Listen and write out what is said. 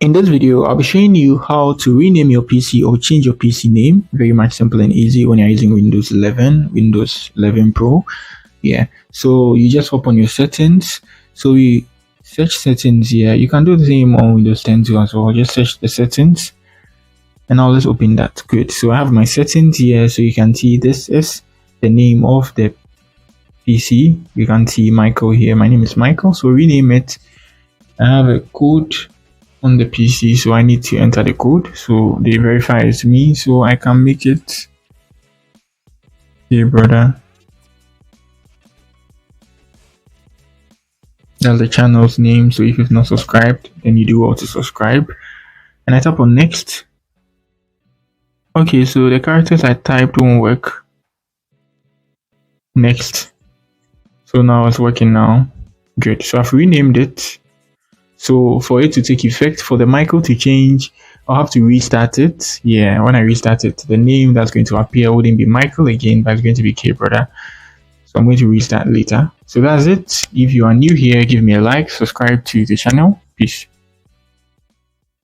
In this video, I'll be showing you how to rename your PC or change your PC name. Very much simple and easy when you're using Windows 11, Windows 11 Pro. Yeah, so you just hop on your settings. So we search settings here. You can do the same on Windows 10 too as well. Just search the settings and now let's open that. Good. So I have my settings here. So you can see this is the name of the PC. You can see Michael here. My name is Michael. So rename it. I have a code on the PC, so I need to enter the code. So they verify it's me, so I can make it Hey Brother. That's the channel's name. So if you've not subscribed, then you do well to subscribe. And I tap on next. Okay, so the characters I typed won't work. Next. So now it's working now. Good. So I've renamed it. So for it to take effect, for the Michael to change, I'll have to restart it. Yeah, when I restart it, the name that's going to appear wouldn't be Michael again, but it's going to be K Brother. So I'm going to restart later. So that's it. If you are new here, give me a like, subscribe to the channel. Peace.